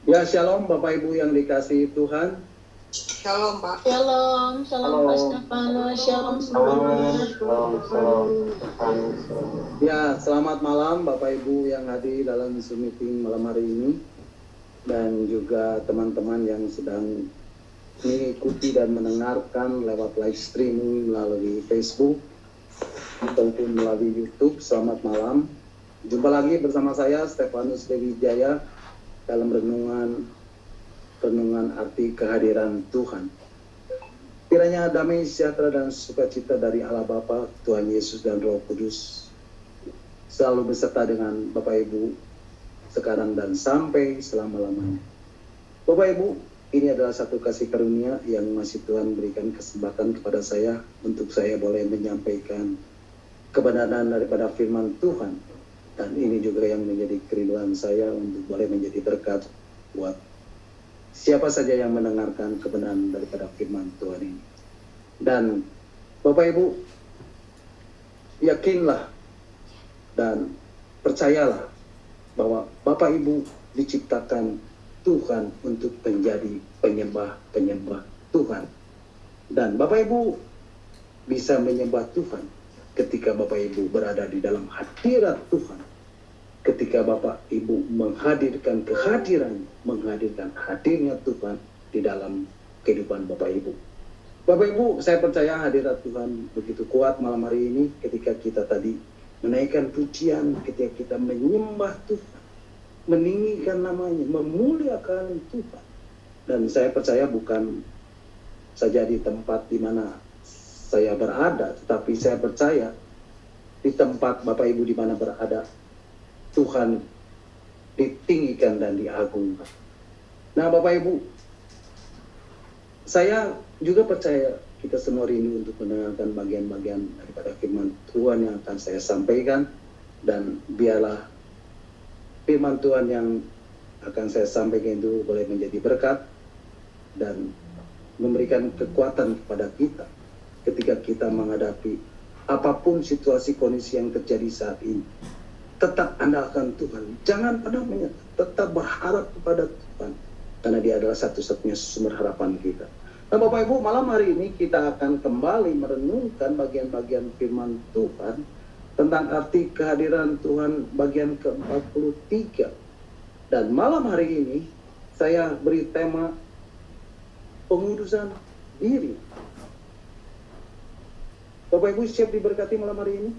Ya, shalom Bapak Ibu yang dikasihi Tuhan. Shalom, Pak. Shalom, shalom Pak Stefanus, shalom semuanya. Ya, selamat malam Bapak Ibu yang hadir dalam Zoom meeting malam hari ini, dan juga teman-teman yang sedang mengikuti dan mendengarkan lewat live streaming melalui Facebook ataupun melalui YouTube. Selamat malam. Jumpa lagi bersama saya Stefanus Dewi Jaya dalam renungan arti kehadiran Tuhan. Kiranya damai sejahtera dan sukacita dari Allah Bapa, Tuhan Yesus dan Roh Kudus selalu beserta dengan Bapak Ibu sekarang dan sampai selama-lamanya. Bapak Ibu, ini adalah satu kasih karunia yang masih Tuhan berikan kesempatan kepada saya untuk saya boleh menyampaikan kebenaran daripada firman Tuhan. Dan ini juga yang menjadi kerinduan saya untuk boleh menjadi berkat buat siapa saja yang mendengarkan kebenaran daripada firman Tuhan ini. Dan Bapak Ibu, yakinlah dan percayalah bahwa Bapak Ibu diciptakan Tuhan untuk menjadi penyembah Tuhan. Dan Bapak Ibu bisa menyembah Tuhan ketika Bapak Ibu berada di dalam hadirat Tuhan. Ketika Bapak Ibu menghadirkan hadirnya Tuhan di dalam kehidupan Bapak Ibu. Bapak Ibu, saya percaya hadirat Tuhan begitu kuat malam hari ini ketika kita tadi menaikkan pujian, ketika kita menyembah Tuhan, meninggikan namanya, memuliakan Tuhan. Dan saya percaya bukan saja di tempat di mana saya berada, tetapi saya percaya di tempat Bapak Ibu di mana berada, Tuhan ditinggikan dan diagungkan. Nah Bapak Ibu, saya juga percaya kita semua rindu untuk mendengarkan bagian-bagian daripada firman Tuhan yang akan saya sampaikan. Dan biarlah firman Tuhan yang akan saya sampaikan itu boleh menjadi berkat dan memberikan kekuatan kepada kita ketika kita menghadapi apapun situasi kondisi yang terjadi saat ini. Tetap andalkan Tuhan, jangan pernah menyerah, tetap berharap kepada Tuhan, karena Dia adalah satu-satunya sumber harapan kita. Nah Bapak Ibu, malam hari ini kita akan kembali merenungkan bagian-bagian firman Tuhan tentang arti kehadiran Tuhan bagian ke-43. Dan malam hari ini saya beri tema pengudusan diri. Bapak Ibu siap diberkati malam hari ini?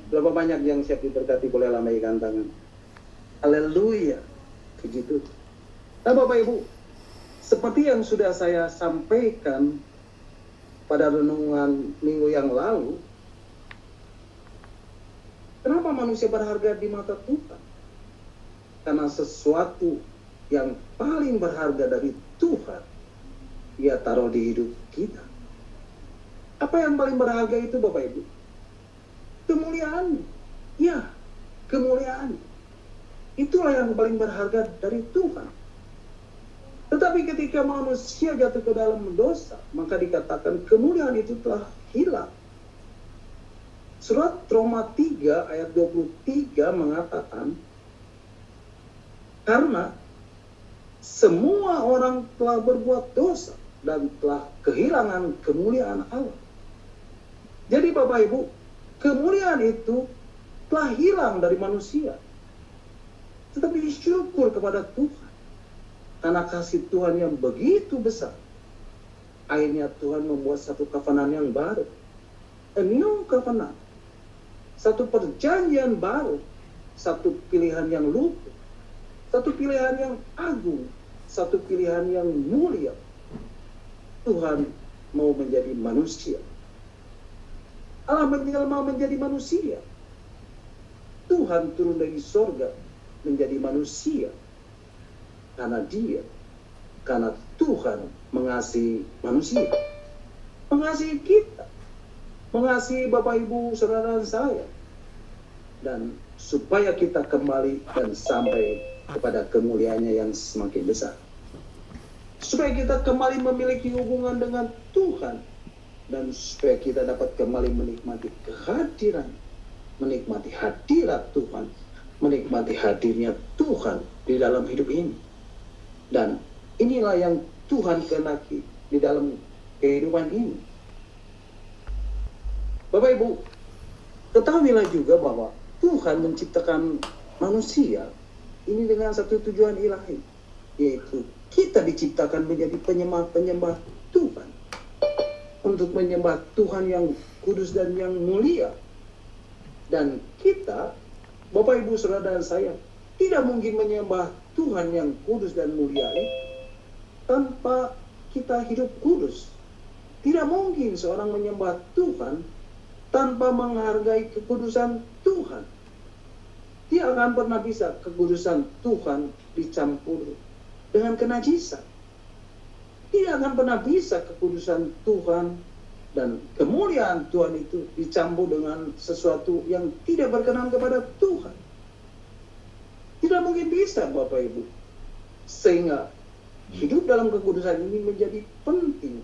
Berapa banyak yang siap diberkati, boleh lambaikan tangan. Haleluya. Puji Tuhan. Nah Bapak Ibu, seperti yang sudah saya sampaikan pada renungan minggu yang lalu, kenapa manusia berharga di mata Tuhan? Karena sesuatu yang paling berharga dari Tuhan, Dia taruh di hidup kita. Apa yang paling berharga itu Bapak Ibu? Kemuliaan. Ya, kemuliaan. Itulah yang paling berharga dari Tuhan. Tetapi ketika manusia jatuh ke dalam dosa, maka dikatakan kemuliaan itu telah hilang. Surat Roma 3 ayat 23 mengatakan, karena semua orang telah berbuat dosa dan telah kehilangan kemuliaan Allah. Jadi Bapak Ibu, kemuliaan itu telah hilang dari manusia. Tetapi syukur kepada Tuhan, karena kasih Tuhan yang begitu besar. Akhirnya Tuhan membuat satu covenant yang baru. A new covenant. Satu perjanjian baru. Satu pilihan yang luput. Satu pilihan yang agung. Satu pilihan yang mulia. Tuhan mau menjadi manusia. Allah menjelma menjadi manusia. Tuhan turun dari sorga menjadi manusia. Karena Tuhan mengasihi manusia. Mengasihi kita. Mengasihi Bapak Ibu, saudara saya. Dan supaya kita kembali dan sampai kepada kemuliaannya yang semakin besar. Supaya kita kembali memiliki hubungan dengan Tuhan. Dan supaya kita dapat kembali menikmati kehadiran, menikmati hadirat Tuhan, menikmati hadirnya Tuhan di dalam hidup ini. Dan inilah yang Tuhan kehendaki di dalam kehidupan ini. Bapak Ibu, ketahuilah juga bahwa Tuhan menciptakan manusia ini dengan satu tujuan ilahi, yaitu kita diciptakan menjadi penyembah-penyembah Tuhan, untuk menyembah Tuhan yang kudus dan yang mulia. Dan kita, Bapak Ibu Saudara dan saya, tidak mungkin menyembah Tuhan yang kudus dan mulia itu tanpa kita hidup kudus. Tidak mungkin seorang menyembah Tuhan tanpa menghargai kekudusan Tuhan. Tidak akan pernah bisa kekudusan Tuhan dicampur dengan kenajisan. Tidak akan pernah bisa kekudusan Tuhan dan kemuliaan Tuhan itu dicampur dengan sesuatu yang tidak berkenan kepada Tuhan. Tidak mungkin bisa, Bapak Ibu. Sehingga hidup dalam kekudusan ini menjadi penting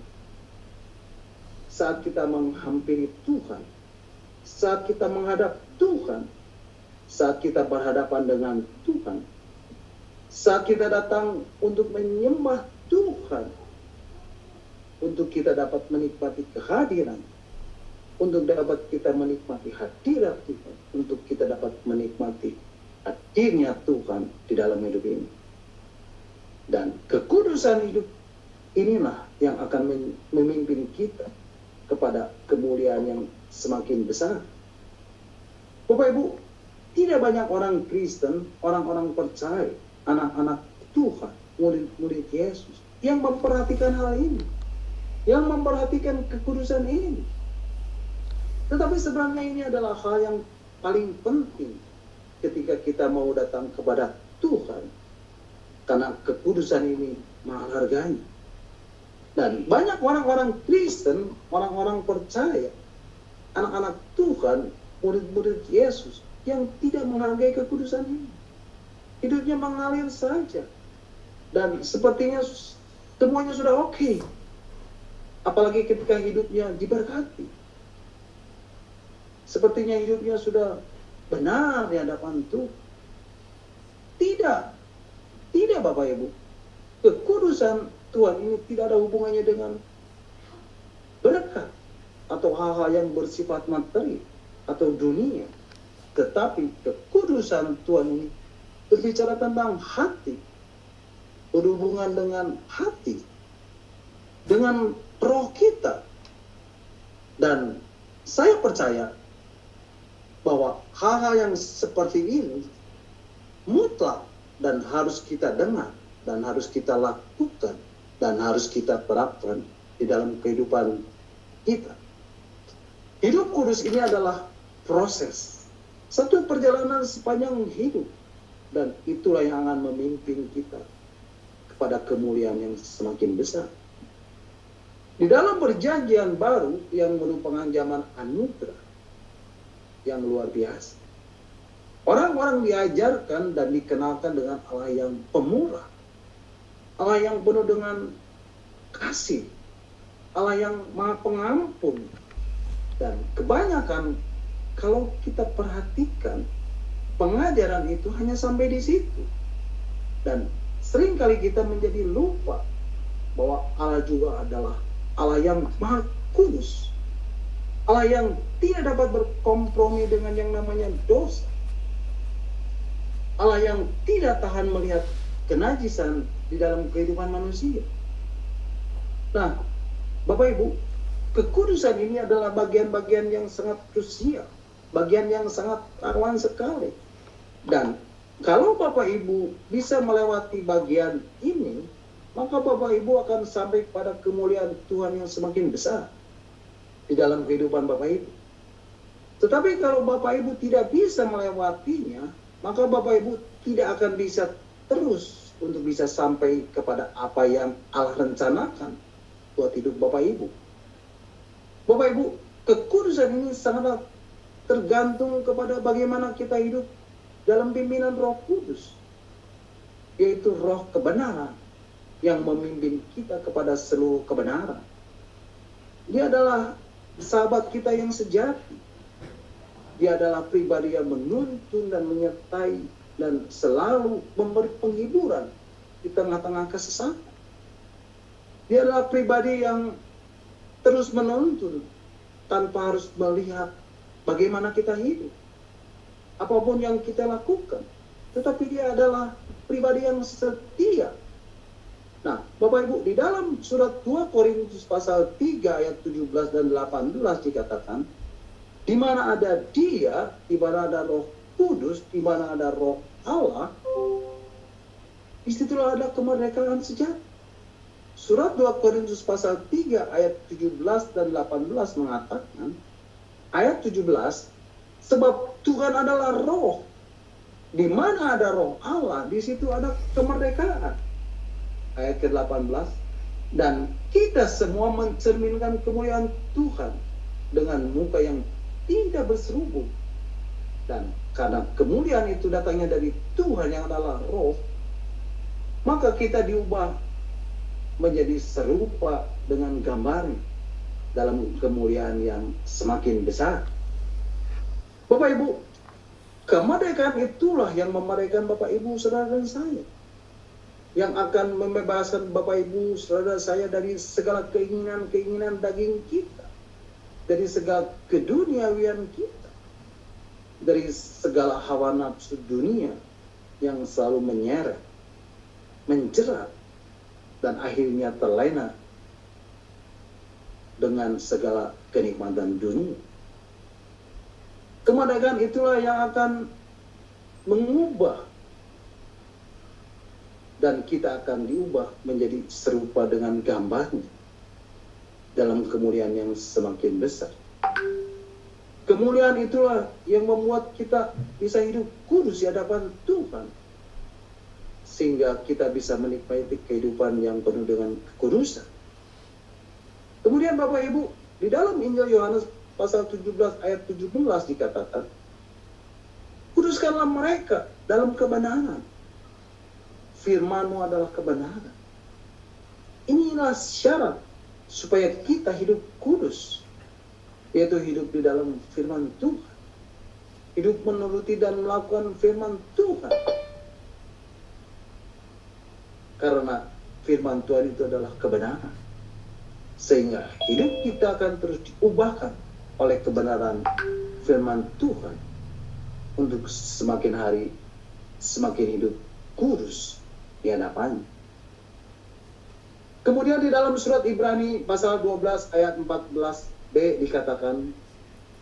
saat kita menghampiri Tuhan, saat kita menghadap Tuhan, saat kita berhadapan dengan Tuhan, saat kita datang untuk menyembah Tuhan, untuk kita dapat menikmati kehadiran, untuk dapat kita menikmati hadirat Tuhan, untuk kita dapat menikmati hadirnya Tuhan di dalam hidup ini. Dan kekudusan hidup inilah yang akan memimpin kita kepada kemuliaan yang semakin besar. Bapak Ibu, tidak banyak orang Kristen, orang-orang percaya, anak-anak Tuhan, murid-murid Yesus yang memperhatikan hal ini, yang memperhatikan kekudusan ini. Tetapi sebenarnya ini adalah hal yang paling penting ketika kita mau datang kepada Tuhan, karena kekudusan ini mahal harganya. Dan banyak orang-orang Kristen, orang-orang percaya, anak-anak Tuhan, murid-murid Yesus yang tidak menghargai kekudusan ini. Hidupnya mengalir saja. Dan sepertinya semuanya sudah oke. Apalagi ketika hidupnya diberkati. Sepertinya hidupnya sudah benar di hadapan Tuhan. Tidak Bapak Ibu. Kekudusan Tuhan ini tidak ada hubungannya dengan berkat atau hal-hal yang bersifat materi atau dunia. Tetapi kekudusan Tuhan ini berbicara tentang hati, berhubungan dengan hati, dengan roh kita. Dan saya percaya bahwa hal-hal yang seperti ini mutlak dan harus kita dengar, dan harus kita lakukan, dan harus kita terapkan di dalam kehidupan kita. Hidup kudus ini adalah proses, satu perjalanan sepanjang hidup, dan itulah yang akan memimpin kita kepada kemuliaan yang semakin besar. Di dalam perjanjian baru yang merupakan zaman anugerah yang luar biasa, orang-orang diajarkan dan dikenalkan dengan Allah yang pemurah, Allah yang penuh dengan kasih, Allah yang maha pengampun. Dan kebanyakan kalau kita perhatikan, pengajaran itu hanya sampai di situ. Dan seringkali kita menjadi lupa bahwa Allah juga adalah Allah yang maha kudus, Allah yang tidak dapat berkompromi dengan yang namanya dosa, Allah yang tidak tahan melihat kenajisan di dalam kehidupan manusia. Nah, Bapak Ibu, kekudusan ini adalah bagian-bagian yang sangat krusial, bagian yang sangat rawan sekali. Dan kalau Bapak Ibu bisa melewati bagian ini, maka Bapak Ibu akan sampai pada kemuliaan Tuhan yang semakin besar di dalam kehidupan Bapak Ibu. Tetapi kalau Bapak Ibu tidak bisa melewatinya, maka Bapak Ibu tidak akan bisa terus untuk bisa sampai kepada apa yang Allah rencanakan buat hidup Bapak Ibu. Bapak Ibu, kekudusan ini sangat tergantung kepada bagaimana kita hidup dalam pimpinan Roh Kudus, yaitu roh kebenaran yang memimpin kita kepada seluruh kebenaran. Dia adalah sahabat kita yang sejati. Dia adalah pribadi yang menuntun dan menyertai dan selalu memberi penghiburan di tengah-tengah kesesatan. Dia adalah pribadi yang terus menuntun tanpa harus melihat bagaimana kita hidup, apapun yang kita lakukan. Tetapi dia adalah pribadi yang setia. Nah, Bapak Ibu, di dalam surat 2 Korintus pasal 3 ayat 17 dan 18 dikatakan, di mana ada dia, di mana ada Roh Kudus, di mana ada Roh Allah, disitulah ada kemerdekaan sejati. Surat 2 Korintus pasal 3 ayat 17 dan 18 mengatakan, ayat 17, sebab Tuhan adalah roh. Di mana ada roh Allah, di situ ada kemerdekaan. Ayat ke-18, dan kita semua mencerminkan kemuliaan Tuhan dengan muka yang tidak berserubung. Dan karena kemuliaan itu datangnya dari Tuhan yang adalah roh, maka kita diubah menjadi serupa dengan gambarnya dalam kemuliaan yang semakin besar. Bapak Ibu, kemerdekaan itulah yang memerdekakan Bapak Ibu, saudara dan saya, yang akan membebaskan Bapak Ibu, saudara saya dari segala keinginan-keinginan daging kita, dari segala keduniawian kita, dari segala hawa nafsu dunia yang selalu menyeret, menjerat, dan akhirnya terlena dengan segala kenikmatan dunia. Kemerdekaan itulah yang akan mengubah, dan kita akan diubah menjadi serupa dengan gambarnya dalam kemuliaan yang semakin besar. Kemuliaan itulah yang membuat kita bisa hidup kudus di hadapan Tuhan, sehingga kita bisa menikmati kehidupan yang penuh dengan kekudusan. Kemudian Bapak Ibu, di dalam Injil Yohanes pasal 17 ayat 17 dikatakan, kuduskanlah mereka dalam kebenaran. Firman-Mu adalah kebenaran. Inilah syarat supaya kita hidup kudus, yaitu hidup di dalam firman Tuhan. Hidup menuruti dan melakukan firman Tuhan. Karena firman Tuhan itu adalah kebenaran. Sehingga hidup kita akan terus diubahkan oleh kebenaran firman Tuhan untuk semakin hari semakin hidup kudus di hadapannya. Kemudian di dalam surat Ibrani pasal 12 ayat 14b dikatakan,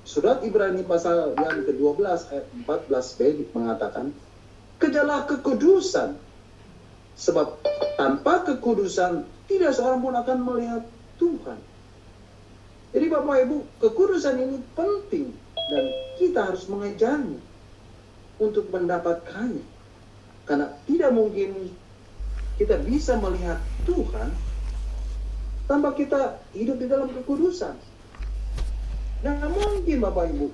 surat Ibrani pasal yang ke-12 ayat 14b mengatakan, kejarlah kekudusan, sebab tanpa kekudusan tidak seorang pun akan melihat Tuhan. Jadi Bapak Ibu, kekudusan ini penting dan kita harus mengejarnya untuk mendapatkannya. Karena tidak mungkin kita bisa melihat Tuhan tanpa kita hidup di dalam kekudusan. Tidak mungkin Bapak Ibu,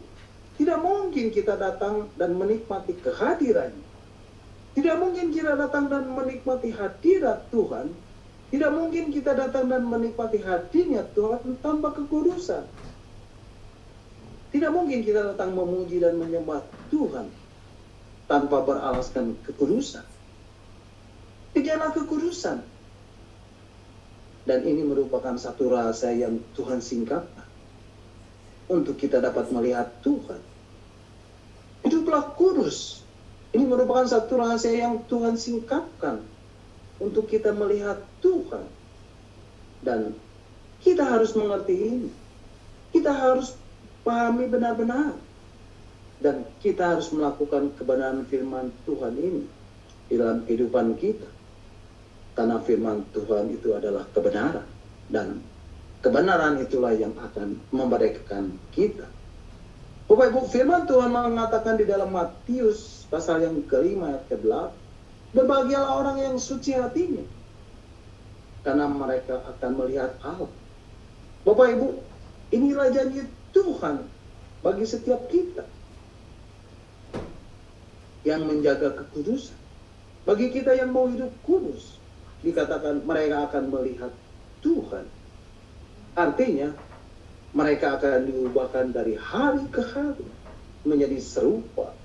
tidak mungkin kita datang dan menikmati kehadirannya. Tidak mungkin kita datang dan menikmati hadirat Tuhan. Tidak mungkin kita datang dan menikmati hadirnya Tuhan tanpa kekudusan. Tidak mungkin kita datang memuji dan menyembah Tuhan tanpa beralaskan kekudusan. Kejarlah kekudusan. Dan ini merupakan satu rahasia yang Tuhan singkapkan untuk kita dapat melihat Tuhan. Hiduplah kudus. Ini merupakan satu rahasia yang Tuhan singkapkan untuk kita melihat Tuhan. Dan kita harus mengerti ini. Kita harus pahami benar-benar. Dan kita harus melakukan kebenaran firman Tuhan ini di dalam kehidupan kita. Karena firman Tuhan itu adalah kebenaran. Dan kebenaran itulah yang akan memerdekakan kita. Bapak Ibu, firman Tuhan mengatakan di dalam Matius pasal yang ke-5 ayat ke-8, berbahagialah orang yang suci hatinya, karena mereka akan melihat Allah. Bapak Ibu, inilah janji Tuhan bagi setiap kita yang menjaga kekudusan. Bagi kita yang mau hidup kudus, dikatakan mereka akan melihat Tuhan. Artinya, mereka akan diubahkan dari hari ke hari menjadi serupa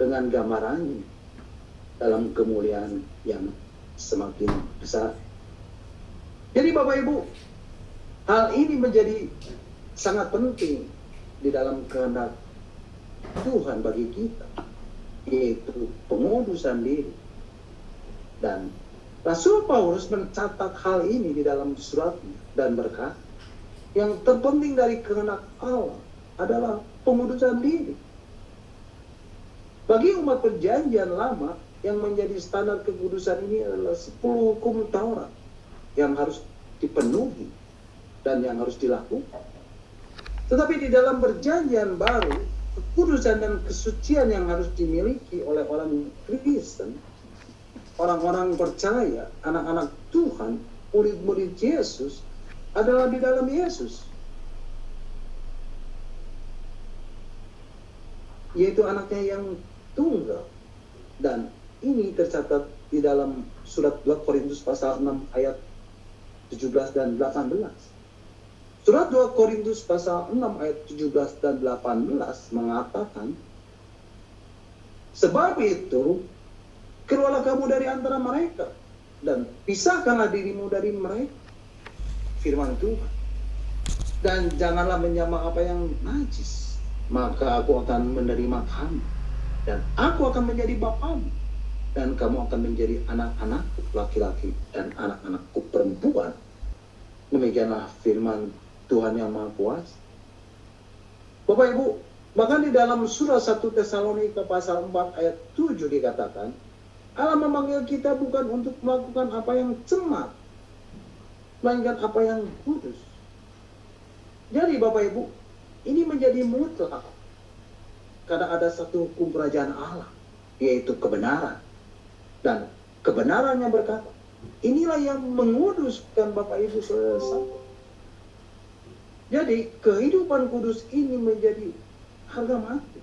dengan gambarannya dalam kemuliaan yang semakin besar. Jadi Bapak Ibu, hal ini menjadi sangat penting di dalam kehendak Tuhan bagi kita, yaitu pengudusan diri. Dan Rasul Paulus mencatat hal ini di dalam suratnya dan berkata, yang terpenting dari kehendak Allah adalah pengudusan diri. Bagi umat perjanjian lama, yang menjadi standar kekudusan ini adalah 10 hukum Taurat yang harus dipenuhi dan yang harus dilakukan. Tetapi di dalam perjanjian baru, kekudusan dan kesucian yang harus dimiliki oleh orang Kristen, orang-orang percaya, anak-anak Tuhan, murid-murid Yesus, adalah di dalam Yesus, yaitu anaknya yang tunggal. Dan ini tercatat di dalam surat 2 Korintus pasal 6 ayat 17 dan 18. Surat 2 Korintus pasal 6 ayat 17 dan 18 mengatakan, sebab itu keluarlah kamu dari antara mereka dan pisahkanlah dirimu dari mereka, firman Tuhan, dan janganlah menyamar apa yang najis, maka aku akan menerima kamu dan aku akan menjadi bapamu dan kamu akan menjadi anak-anakku laki-laki dan anak-anakku perempuan. Demikianlah firman Tuhan yang Maha Kuasa. Bapak Ibu, bahkan di dalam surah 1 Tesalonika pasal 4 ayat 7 dikatakan, Allah memanggil kita bukan untuk melakukan apa yang cemar, melainkan apa yang kudus. Jadi Bapak Ibu, ini menjadi mutlak karena ada satu hukum kerajaan Allah, yaitu kebenaran. Dan kebenarannya berkata, inilah yang menguduskan Bapak Ibu saudara-saudara. Jadi kehidupan kudus ini menjadi harga mati,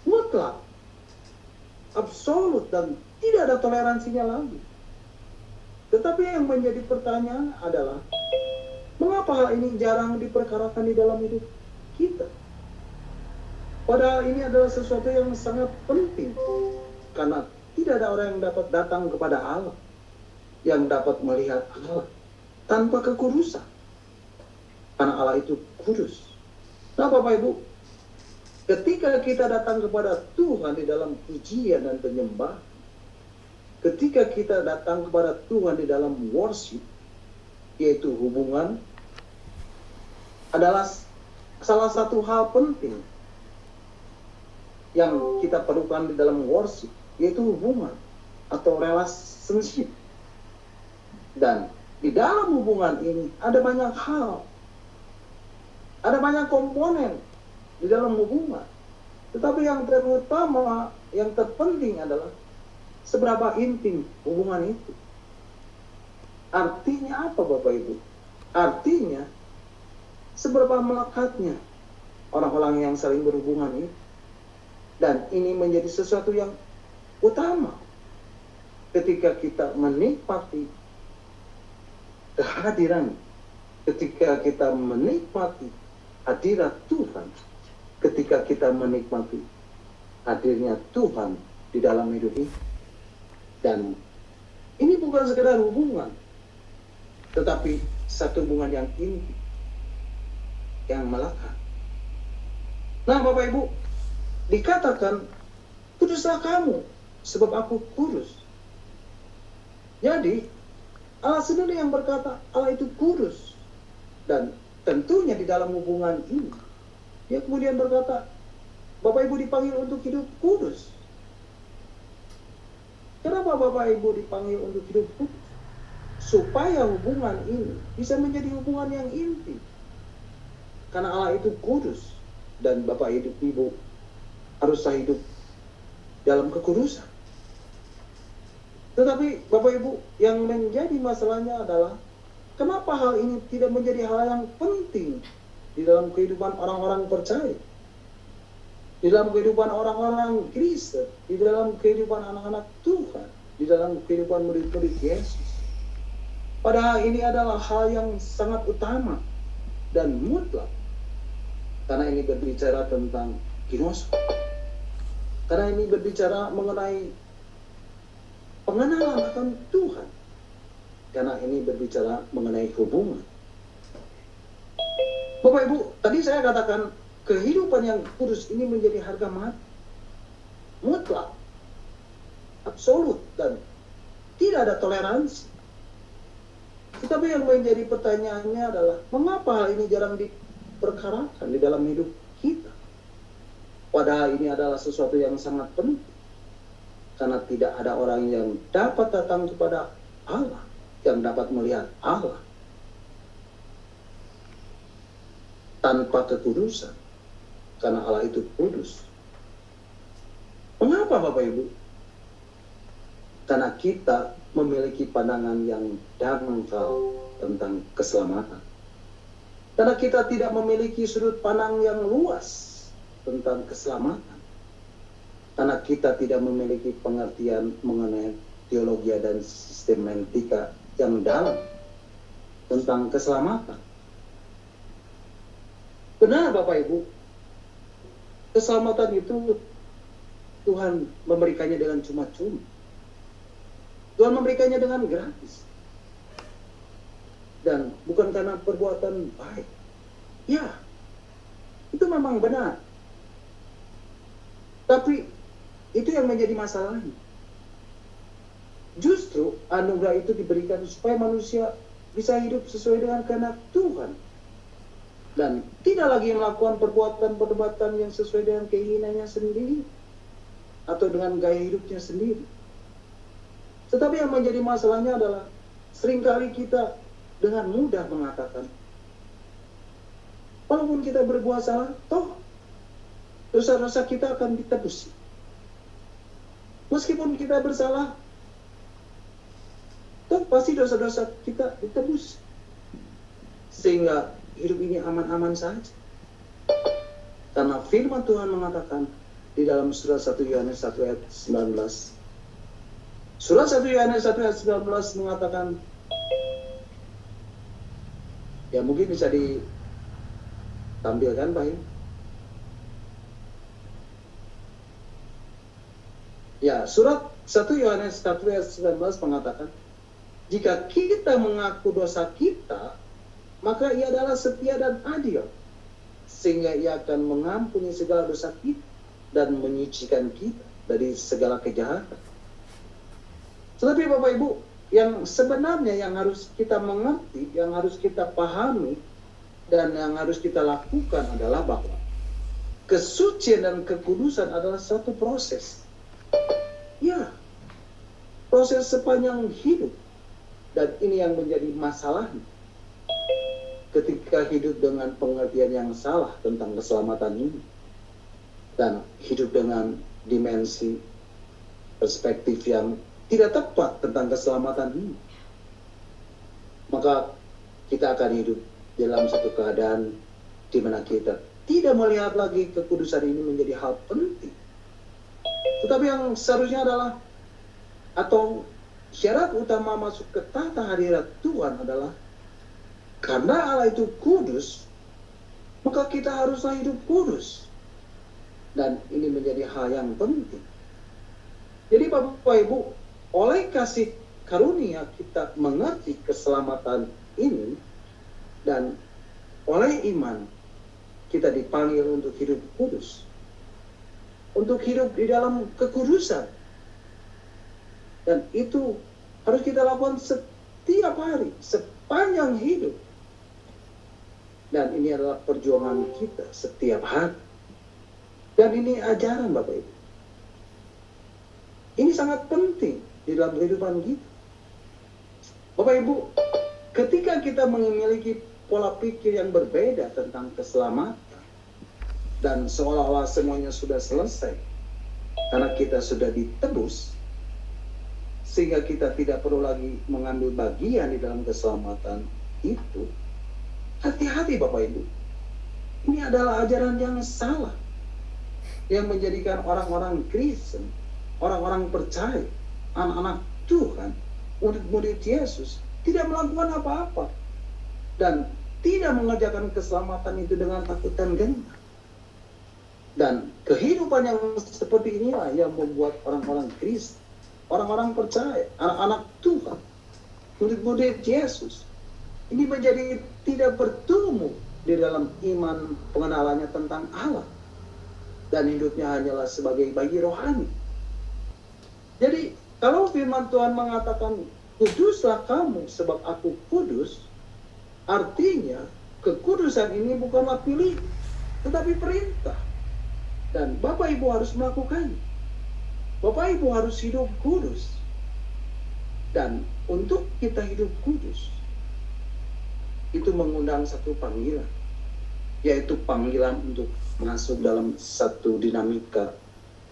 mutlak, absolut, dan tidak ada toleransinya lagi. Tetapi yang menjadi pertanyaan adalah, mengapa hal ini jarang diperkarakan di dalam hidup kita? Padahal ini adalah sesuatu yang sangat penting, karena tidak ada orang yang dapat datang kepada Allah, yang dapat melihat Allah tanpa kekudusan, karena Allah itu kudus. Nah Bapak Ibu, ketika kita datang kepada Tuhan di dalam pujian dan penyembahan, ketika kita datang kepada Tuhan di dalam worship, yaitu hubungan, adalah salah satu hal penting yang kita perlukan di dalam worship, yaitu hubungan atau relationship. Dan di dalam hubungan ini ada banyak hal, ada banyak komponen di dalam hubungan. Tetapi yang terutama, yang terpenting adalah seberapa intim hubungan itu. Artinya apa Bapak Ibu? Artinya seberapa melekatnya orang-orang yang saling berhubungan itu. Dan ini menjadi sesuatu yang utama ketika kita menikmati kehadiran, ketika kita menikmati hadirat Tuhan, ketika kita menikmati hadirnya Tuhan di dalam hidup ini. Dan ini bukan sekedar hubungan, tetapi satu hubungan yang intim, yang melekat. Nah Bapak Ibu, dikatakan, kuduslah kamu, sebab aku kudus. Jadi, Allah sendiri yang berkata, Allah itu kudus. Dan tentunya di dalam hubungan ini, dia kemudian berkata, Bapak Ibu dipanggil untuk hidup kudus. Kenapa Bapak Ibu dipanggil untuk hidup kudus? Supaya hubungan ini bisa menjadi hubungan yang intim. Karena Allah itu kudus. Dan Bapak Ibu haruslah hidup dalam kekudusan. Tetapi Bapak Ibu, yang menjadi masalahnya adalah, kenapa hal ini tidak menjadi hal yang penting di dalam kehidupan orang-orang percaya, di dalam kehidupan orang-orang Kristen, di dalam kehidupan anak-anak Tuhan, di dalam kehidupan murid-murid Yesus. Padahal ini adalah hal yang sangat utama dan mutlak, karena ini berbicara tentang ginosko. Karena ini berbicara mengenai pengenalan akan Tuhan. Karena ini berbicara mengenai hubungan. Bapak Ibu, tadi saya katakan kehidupan yang kudus ini menjadi harga mati, mutlak, absolut, dan tidak ada toleransi. Tetapi yang menjadi pertanyaannya adalah, mengapa hal ini jarang diperkarakan di dalam hidup kita? Padahal ini adalah sesuatu yang sangat penting. Karena tidak ada orang yang dapat datang kepada Allah, yang dapat melihat Allah tanpa kekudusan. Karena Allah itu kudus. Mengapa Bapak Ibu? Karena kita memiliki pandangan yang dangkal tentang keselamatan. Karena kita tidak memiliki sudut pandang yang luas tentang keselamatan. Karena kita tidak memiliki pengertian mengenai teologi dan sistematika yang dalam tentang keselamatan. Benar Bapak Ibu, keselamatan itu Tuhan memberikannya dengan cuma-cuma. Tuhan memberikannya dengan gratis. Dan bukan karena perbuatan baik. Ya, itu memang benar. Tapi itu yang menjadi masalahnya. Justru anugerah itu diberikan supaya manusia bisa hidup sesuai dengan kehendak Tuhan. Dan tidak lagi melakukan perbuatan-perbuatan yang sesuai dengan keinginannya sendiri. Atau dengan gaya hidupnya sendiri. Tetapi yang menjadi masalahnya adalah seringkali kita dengan mudah mengatakan, walaupun kita berbuat salah, toh dosa-dosa kita akan ditebus. Meskipun kita bersalah, toh pasti dosa-dosa kita ditebus. Sehingga hidup ini aman-aman saja. Karena firman Tuhan mengatakan di dalam surat 1 Yohanes 1 ayat 19. Surat 1 Yohanes 1 ayat 19 mengatakan, ya mungkin bisa ditampilkan Pak ya. Ya, surat 1 Yohanes 1 ayat 19 mengatakan, jika kita mengaku dosa kita, maka ia adalah setia dan adil, sehingga ia akan mengampuni segala dosa kita dan menyucikan kita dari segala kejahatan. Tetapi Bapak Ibu, yang sebenarnya yang harus kita mengerti, yang harus kita pahami, dan yang harus kita lakukan adalah bahwa kesucian dan kekudusan adalah satu proses. Ya, proses sepanjang hidup. Dan ini yang menjadi masalahnya. Ketika hidup dengan pengertian yang salah tentang keselamatan ini. Dan hidup dengan dimensi perspektif yang tidak tepat tentang keselamatan ini. Maka kita akan hidup dalam satu keadaan di mana kita tidak melihat lagi kekudusan ini menjadi hal penting. Tetapi yang seharusnya adalah, atau syarat utama masuk ke tahta hadirat Tuhan adalah, karena Allah itu kudus, maka kita haruslah hidup kudus. Dan ini menjadi hal yang penting. Jadi Bapak Ibu, oleh kasih karunia kita mengerti keselamatan ini, dan oleh iman kita dipanggil untuk hidup kudus, untuk hidup di dalam kekudusan. Dan itu harus kita lakukan setiap hari, sepanjang hidup. Dan ini adalah perjuangan kita setiap hari. Dan ini ajaran Bapak Ibu. Ini sangat penting di dalam kehidupan kita. Bapak Ibu, ketika kita memiliki pola pikir yang berbeda tentang keselamatan, dan seolah-olah semuanya sudah selesai, karena kita sudah ditebus, sehingga kita tidak perlu lagi mengambil bagian di dalam keselamatan itu, hati-hati Bapak Ibu. Ini adalah ajaran yang salah, yang menjadikan orang-orang Kristen, orang-orang percaya, anak-anak Tuhan, murid-murid Yesus, tidak melakukan apa-apa. Dan tidak mengerjakan keselamatan itu dengan takut dan gentar. Dan kehidupan yang seperti inilah yang membuat orang-orang Kristen, orang-orang percaya, anak-anak Tuhan, murid-murid Yesus, ini menjadi tidak bertumbuh di dalam iman pengenalannya tentang Allah. Dan hidupnya hanyalah sebagai bayi rohani. Jadi, kalau firman Tuhan mengatakan, kuduslah kamu sebab aku kudus, artinya kekudusan ini bukanlah pilih, tetapi perintah. Dan Bapak Ibu harus melakukannya. Bapak Ibu harus hidup kudus. Dan untuk kita hidup kudus, itu mengundang satu panggilan, yaitu panggilan untuk masuk dalam satu dinamika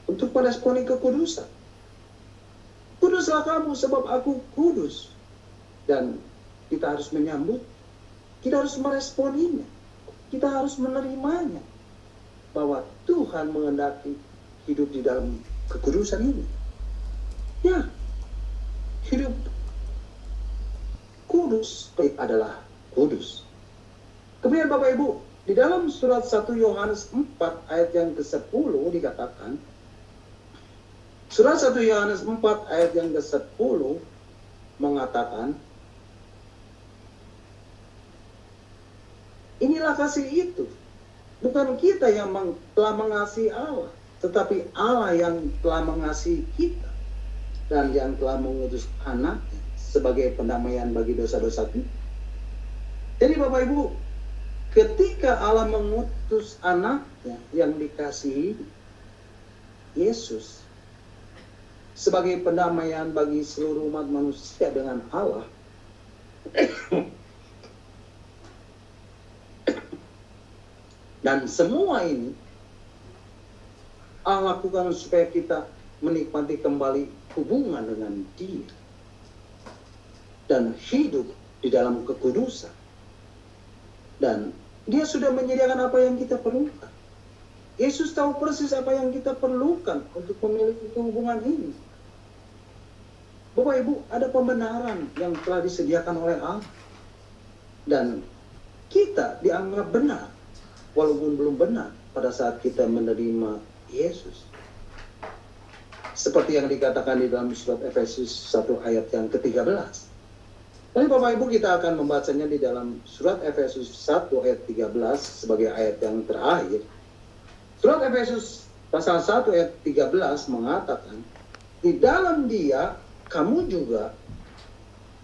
untuk meresponi kekudusan. Kuduslah kamu sebab aku kudus. Dan kita harus menyambut, kita harus meresponinya, kita harus menerimanya, bahwa Tuhan menghendaki hidup di dalam kekudusan ini. Ya, hidup kudus adalah kudus. Kemudian Bapak Ibu, di dalam surat 1 Yohanes 4 ayat yang ke-10 dikatakan, surat 1 Yohanes 4 ayat yang ke-10 mengatakan, inilah kasih itu, bukan kita yang telah mengasihi Allah, tetapi Allah yang telah mengasihi kita dan yang telah mengutus anaknya sebagai pendamaian bagi dosa-dosa kita. Jadi Bapak Ibu, ketika Allah mengutus anaknya yang dikasihi, Yesus, sebagai pendamaian bagi seluruh umat manusia dengan Allah, dan semua ini Allah lakukan supaya kita menikmati kembali hubungan dengan Dia dan hidup di dalam kekudusan. Dan Dia sudah menyediakan apa yang kita perlukan. Yesus tahu persis apa yang kita perlukan untuk memiliki hubungan ini. Bapak Ibu, ada pembenaran yang telah disediakan oleh Allah. Dan kita dianggap benar, walaupun belum benar pada saat kita menerima Yesus. Seperti yang dikatakan di dalam surat Efesus 1 ayat yang ke-13. Tapi Bapak Ibu, kita akan membacanya di dalam surat Efesus 1 ayat 13 sebagai ayat yang terakhir. Surat Efesus pasal 1 ayat 13 mengatakan, di dalam Dia kamu juga,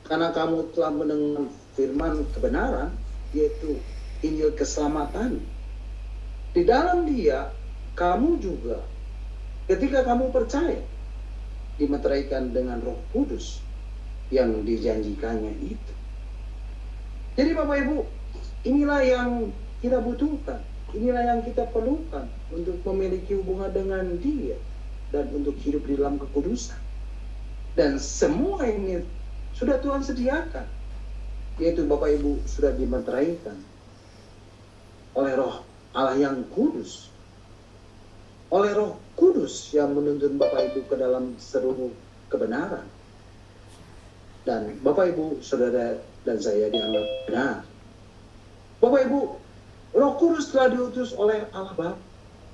karena kamu telah mendengar firman kebenaran, yaitu Injil keselamatan. Di dalam Dia kamu juga, ketika kamu percaya, dimeteraikan dengan Roh Kudus yang dijanjikannya itu. Jadi Bapak Ibu, inilah yang kita butuhkan, inilah yang kita perlukan untuk memiliki hubungan dengan Dia dan untuk hidup di dalam kekudusan. Dan semua ini sudah Tuhan sediakan, yaitu Bapak Ibu sudah dimeteraikan oleh Roh Allah yang kudus, oleh Roh Kudus yang menuntun Bapak Ibu ke dalam seluruh kebenaran. Dan Bapak Ibu, Saudara dan saya dianggap benar. Bapak Ibu, Roh Kudus telah diutus oleh Allah Bapa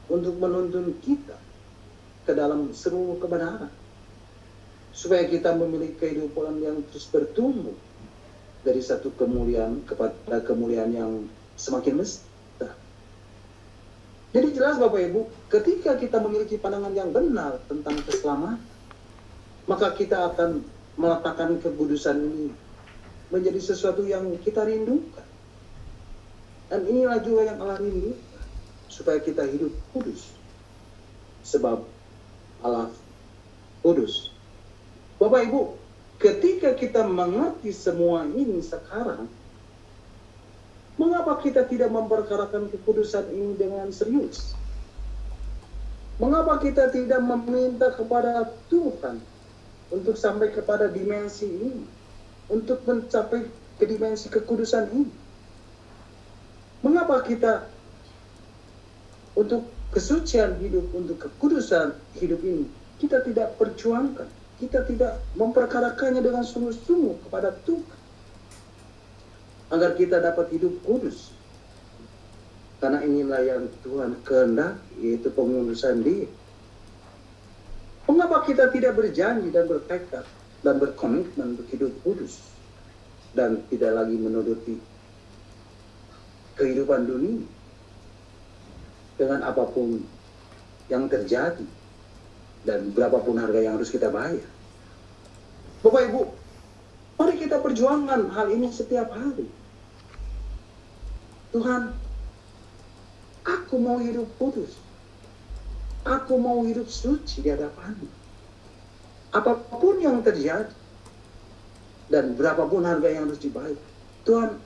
untuk menuntun kita ke dalam seluruh kebenaran, supaya kita memiliki kehidupan yang terus bertumbuh dari satu kemuliaan kepada kemuliaan yang semakin besar. Jadi jelas Bapak Ibu, ketika kita memiliki pandangan yang benar tentang keselamatan, maka kita akan meletakkan kekudusan ini menjadi sesuatu yang kita rindukan. Dan inilah juga yang Allah rindukan, supaya kita hidup kudus. Sebab Allah kudus. Bapak Ibu, ketika kita mengerti semua ini sekarang, mengapa kita tidak memperkarakan kekudusan ini dengan serius? Mengapa kita tidak meminta kepada Tuhan untuk sampai kepada dimensi ini, untuk mencapai ke dimensi kekudusan ini? Mengapa kita untuk kesucian hidup, untuk kekudusan hidup ini, kita tidak perjuangkan, kita tidak memperkarakannya dengan sungguh-sungguh kepada Tuhan, agar kita dapat hidup kudus? Karena inilah yang Tuhan kehendaki, yaitu pengudusan Dia. Mengapa kita tidak berjanji dan bertekad dan berkomitmen untuk hidup kudus dan tidak lagi menuruti kehidupan dunia dengan apapun yang terjadi dan berapapun harga yang harus kita bayar. Bapak Ibu, mari kita perjuangkan hal ini setiap hari. Tuhan, aku mau hidup kudus. Aku mau hidup suci di hadapan-Mu. Apapun yang terjadi dan berapapun harga yang harus dibayar, Tuhan,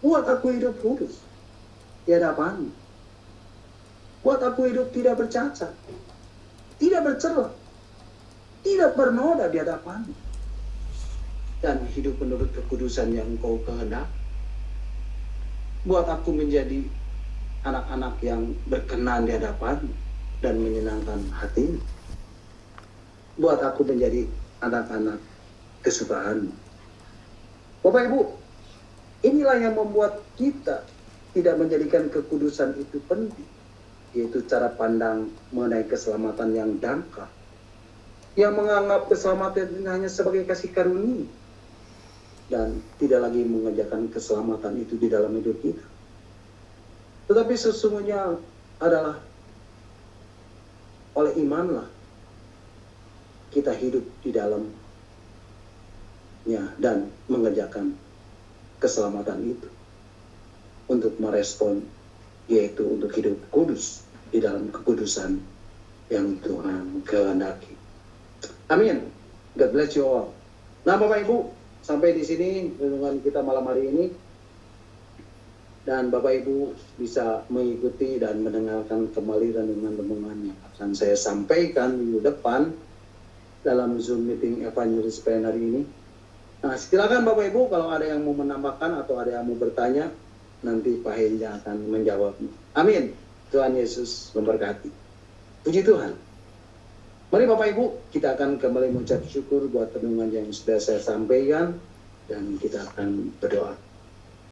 buat aku hidup kudus di hadapan-Mu. Buat aku hidup tidak bercacat, tidak bercela, tidak bernoda di hadapan-Mu, dan hidup menurut kekudusan yang Engkau kehendaki. Buat aku menjadi anak-anak yang berkenan di hadapan-Mu dan menyenangkan hati-Mu. Buat aku menjadi anak-anak kesukaan-Mu. Bapak Ibu, inilah yang membuat kita tidak menjadikan kekudusan itu penting, yaitu cara pandang mengenai keselamatan yang dangkal, yang menganggap keselamatan itu hanya sebagai kasih karunia dan tidak lagi mengerjakan keselamatan itu di dalam hidup kita. Tetapi sesungguhnya adalah oleh imanlah kita hidup di dalamnya dan mengerjakan keselamatan itu untuk merespon, yaitu untuk hidup kudus di dalam kekudusan yang Tuhan kehendaki. Amin. God bless you all. Nah, Bapak Ibu, sampai di sini renungan kita malam hari ini. Dan Bapak Ibu bisa mengikuti dan mendengarkan kembali renungan-renungan yang akan saya sampaikan minggu depan dalam Zoom meeting Evangelis PN hari ini. Nah, silakan Bapak Ibu kalau ada yang mau menambahkan atau ada yang mau bertanya, nanti Pak Henja akan menjawabnya. Amin. Tuhan Yesus memberkati. Puji Tuhan. Mari Bapak Ibu, kita akan kembali mengucap syukur buat renungan yang sudah saya sampaikan dan kita akan berdoa.